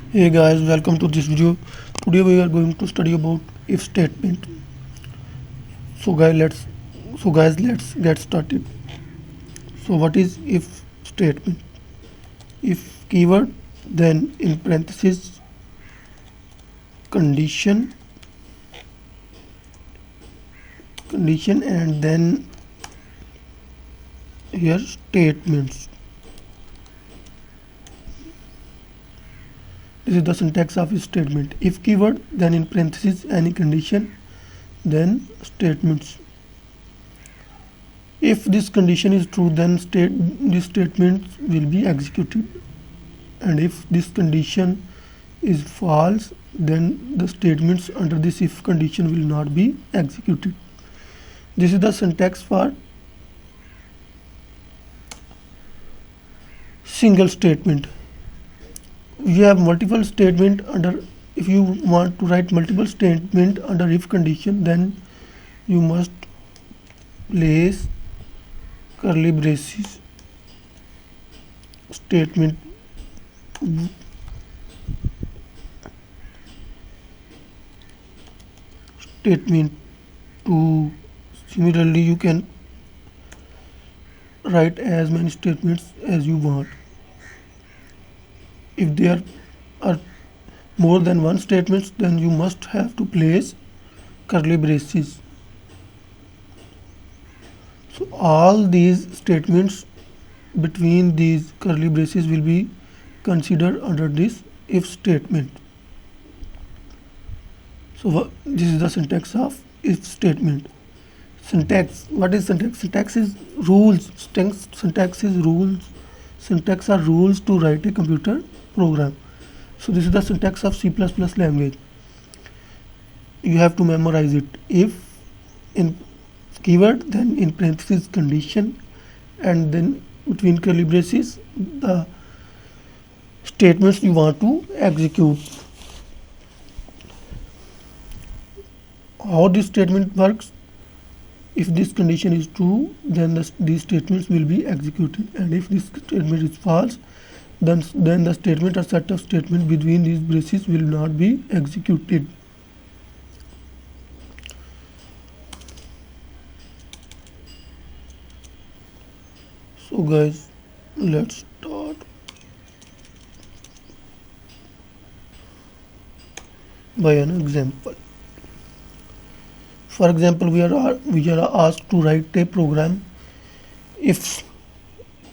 Hey guys, welcome to this video. Today we are going to study about if statement. So guys, let's get started. So what is if statement? If keyword, then in parentheses condition, and then here statements. This is the syntax of if statement. If keyword, then in parentheses any condition, then statements. If this condition is true, then this statement will be executed, and if this condition is false, then the statements under this if condition will not be executed. This is the syntax for single statement. You have multiple statement under. If you want to write multiple statement under if condition, then you must place curly braces statement statement 2. Similarly, you can write as many statements as you want. If there are more than one statements, then you must have to place curly braces. So all these statements between these curly braces will be considered under this if statement. So this is the syntax of if statement. Syntax. What is syntax? Syntax is rules. Syntax is rules. Syntax are rules to write a computer program. So this is the syntax of C++ language. You have to memorize it. If in keyword, then in parentheses condition, and then between curly braces the statements you want to execute. How this statement works? If this condition is true, then these statements will be executed, and if this statement is false, then the statement or set of statements between these braces will not be executed. So guys, let's start by an example. For example, we are asked to write a program. If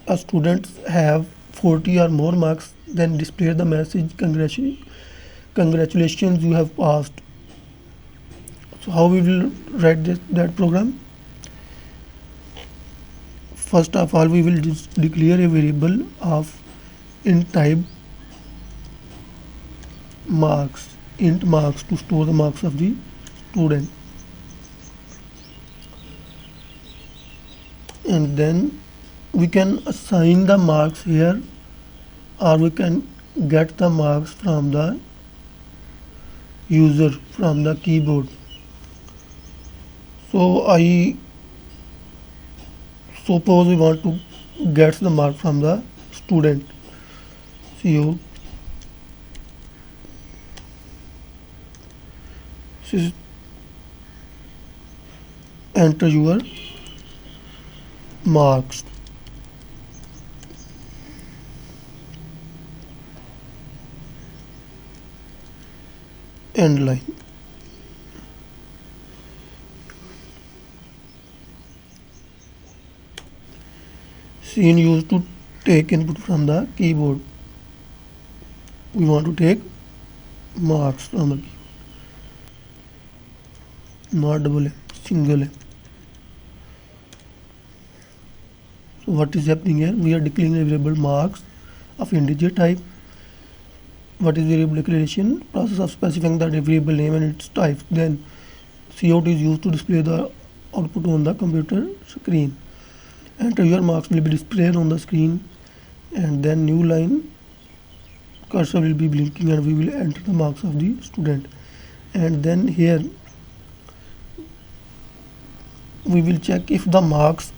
a student have 40 or more marks, then display the message congratulations, you have passed. So how we will write that program? First of all, we will just declare a variable of int type marks, int marks, to store the marks of the student. And then we can assign the marks here, or we can get the marks from the user from the keyboard. So I suppose we want to get the mark from the student. So enter your marks. End line. Scene used to take input from the keyboard. We want to take marks from the keyboard, not double M, single M. So what is happening here? We are declaring a variable marks of integer type. What is variable declaration? Process of specifying the variable name and its type. Then cout is used to display the output on the computer screen. Enter your marks will be displayed on the screen, and then new line cursor will be blinking, and we will enter the marks of the student. And then here we will check if the marks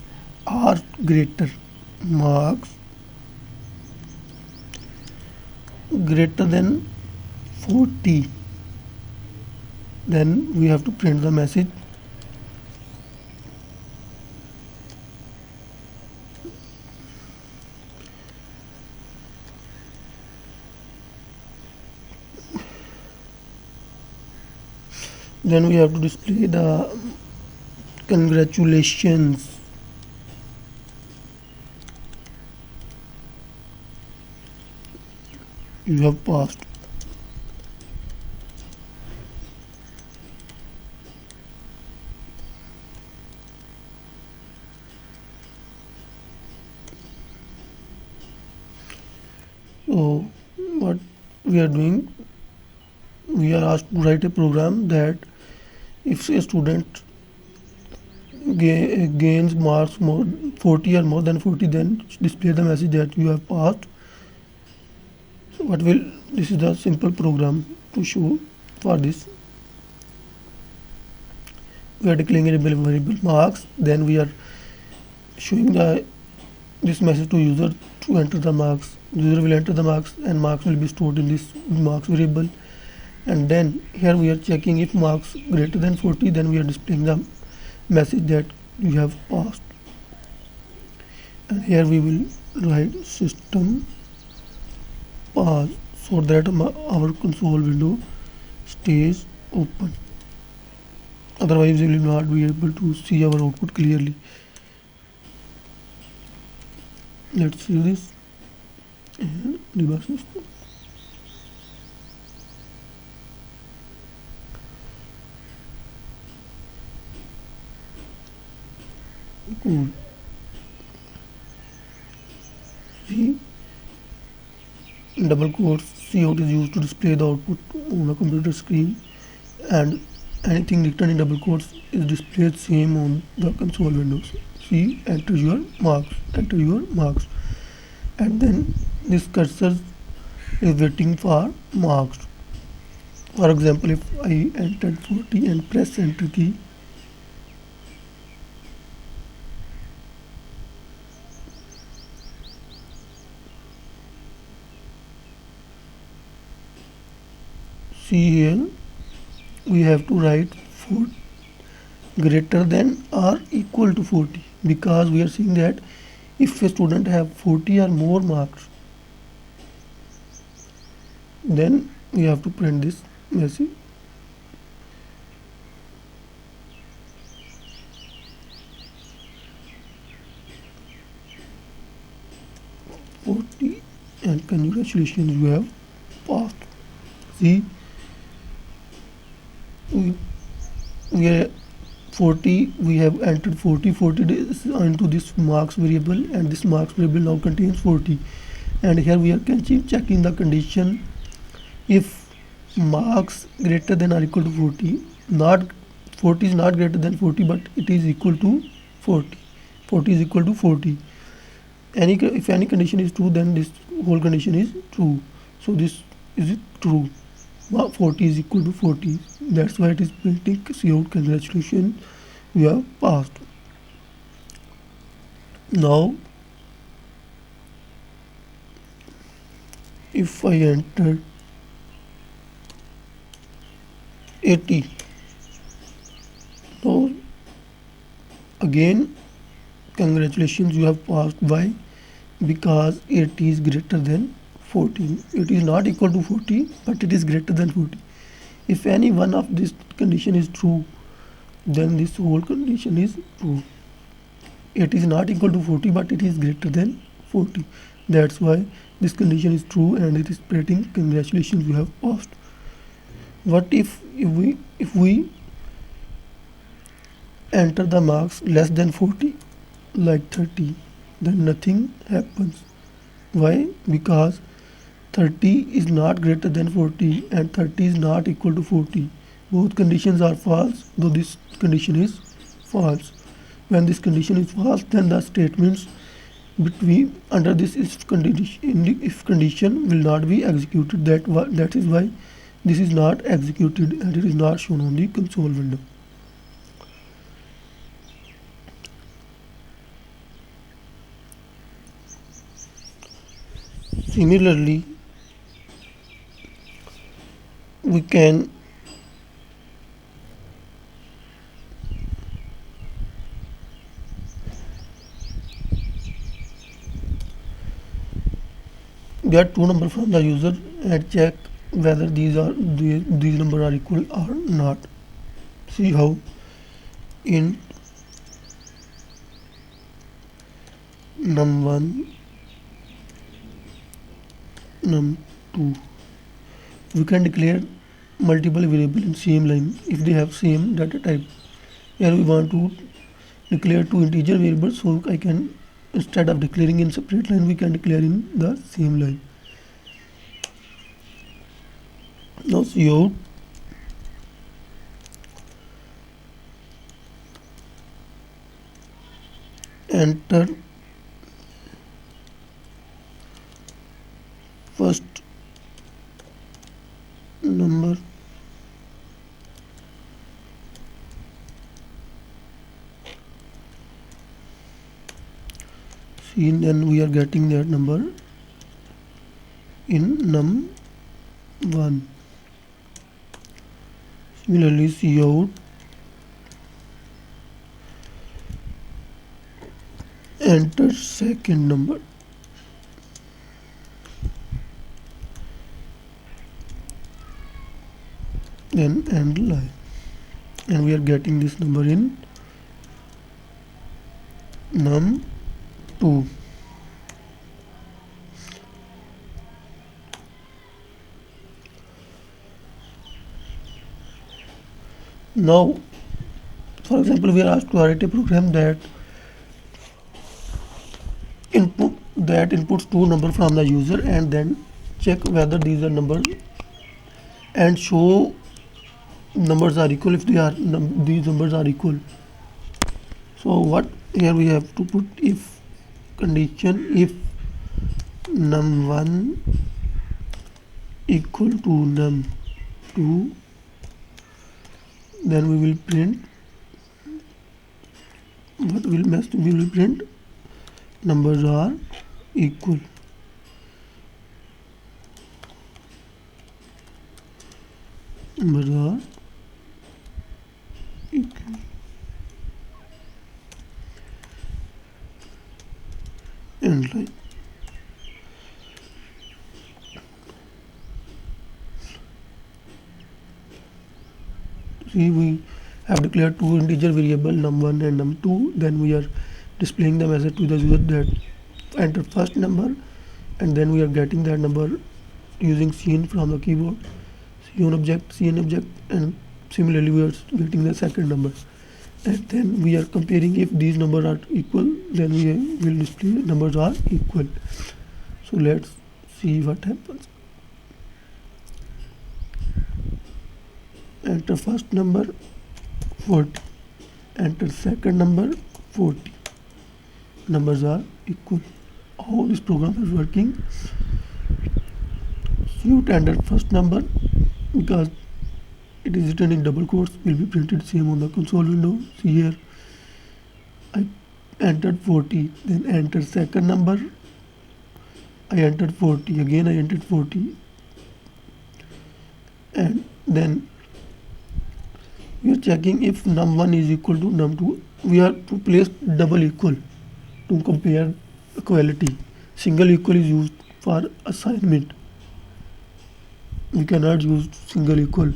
are greater than 40, then we have to print the message. Then we have to display the congratulations. You have passed. So what we are doing, we are asked to write a program that if a student gains marks more 40 or more than 40, then display the message that you have passed. So what will, this is the simple program to show for this. We are declaring a variable marks, then we are showing the this message to user to enter the marks. User will enter the marks and marks will be stored in this marks variable. And then here we are checking if marks greater than 40, then we are displaying the message that you have passed. And here we will write system pass so that our console window stays open. Otherwise we will not be able to see our output clearly. Let's see this and debug system. Cool. See, double quotes, Cout is used to display the output on the computer screen, and anything written in double quotes is displayed same on the console windows. See, enter your marks, and then this cursor is waiting for marks. For example, if I entered 40 and press enter key, see here we have to write greater than or equal to 40, because we are seeing that if a student have 40 or more marks, then we have to print this message. And congratulations, you have passed. See, we are 40, we have entered 40 days into this marks variable, and this marks variable now contains 40. And here we are checking the condition if marks greater than or equal to 40, not 40 is not greater than 40, but it is equal to 40. 40 is equal to 40. If any condition is true, then this whole condition is true. So this is true. 40 is equal to 40. That's why it is printing Cout congratulations, you have passed. Now if I enter 80, so again congratulations, you have passed. Why? Because 80 is greater than 40. It is not equal to 40, but it is greater than 40. If any one of this condition is true, then this whole condition is true. It is not equal to 40, but it is greater than 40. That's why this condition is true, and it is printing congratulations, you have passed. What if we enter the marks less than 40, like 30, then nothing happens. Why? Because 30 is not greater than 40 and 30 is not equal to 40. Both conditions are false, though this condition is false. When this condition is false, then the statements between under this if condition will not be executed. That is why this is not executed and it is not shown on the console window. Similarly, we can get two numbers from the user and check whether these numbers are equal or not. See how in num1 num2 we can declare multiple variable in same line if they have same data type. Here we want to declare two integer variables, so I can, instead of declaring in separate line, we can declare in the same line. Now cout enter first number seen, and we are getting that number in num1. Similarly, cout enter second number, then end line, and we are getting this number in num2. Now, for example, we are asked to write a program that inputs two numbers from the user and then check whether these are numbers and show numbers are equal if these numbers are equal. So what here we have to put if condition, if num1 equal to num2, then we will print we will print numbers are equal. Numbers are equal. End line. See, we have declared two integer variable num1 and num2. Then we are displaying the message to the user that enter first number, and then we are getting that number using cin from the keyboard, cin object, and similarly we are getting the second number, and then we are comparing if these numbers are equal, then we will display numbers are equal. So let's see what happens. Enter first number 40, enter second number 40, numbers are equal. How this program is working: cout enter first number, because it is written in double quotes, will be printed same on the console window. See here, I entered 40, then enter second number, I entered 40, again I entered 40, and then we are checking if num1 is equal to num2. We are to place double equal to compare equality. Single equal is used for assignment. We cannot use single equal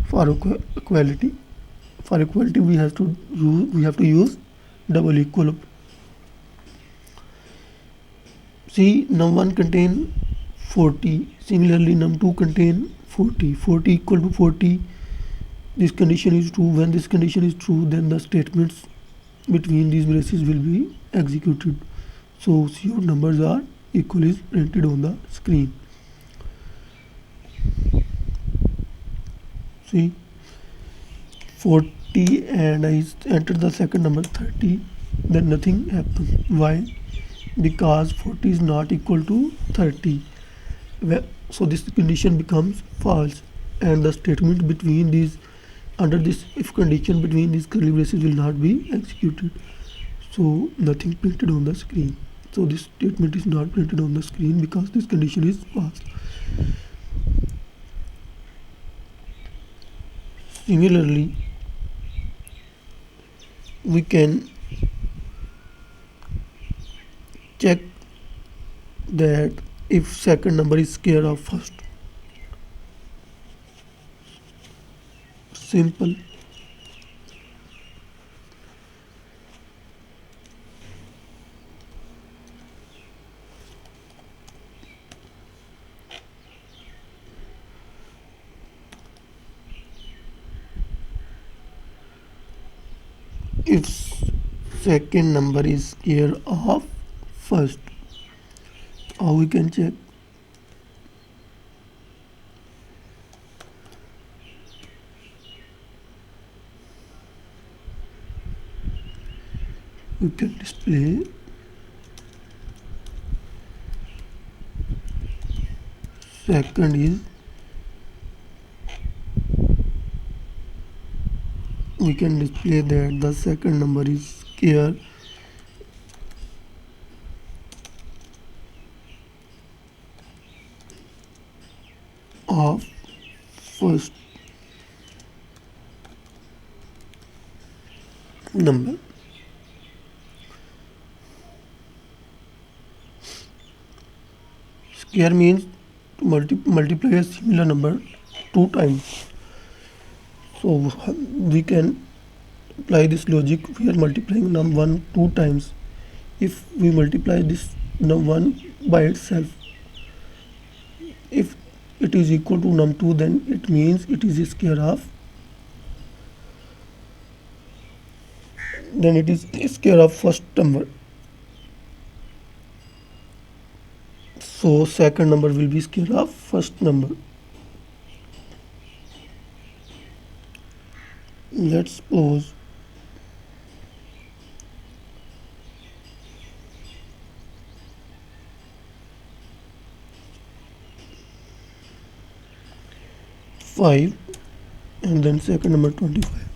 for equality. For equality, we have to use double equal. See, num1 contain 40. Similarly, num2 contain 40. 40 equal to 40. This condition is true. When this condition is true, then the statements between these braces will be executed. So cout numbers are equal is printed on the screen. See, 40, and I entered the second number 30, then nothing happens. Why? Because 40 is not equal to 30. So this condition becomes false, and the statement between these, under this if condition between these curly braces, will not be executed. So nothing printed on the screen. So this statement is not printed on the screen because this condition is false. Similarly, we can check that if second number is square of first. Simple. If second number is square of first, how we can check? We can display second is, we can display that the second number is square of first number. Square means to multiply a similar number 2 times. So we can apply this logic. We are multiplying num1 2 times. If we multiply this num1 by itself, if it is equal to num2, then it means it is a square of, then it is a square of first number. So second number will be square of first number. Let's suppose five and then second number 25.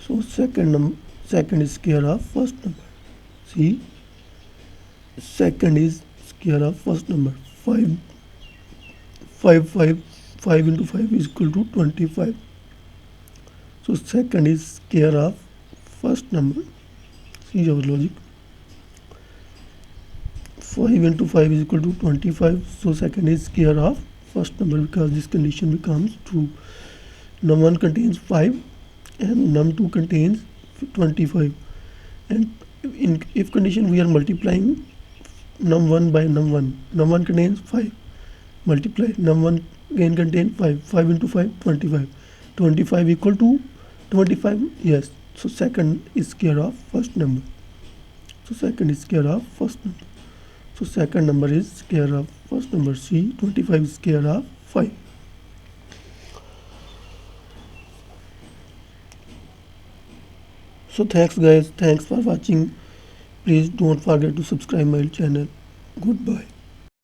So second is square of first number. See, second is square of first number. 5 into 5 is equal to 25. So second is square of first number. See our logic. 5 into 5 is equal to 25. So second is square of first number, because this condition becomes true. Num1 contains 5 and num2 contains 25. And in if condition we are multiplying num1 by num1. Num1 contains 5. Multiply. Num1 again contains 5. 5 into 5, 25. 25 equal to 25. Yes. So second is square of first number. So second is square of first number. So second number is square of first number. C. 25 is square of 5. So thanks guys. Thanks for watching. Please don't forget to subscribe my channel. Goodbye.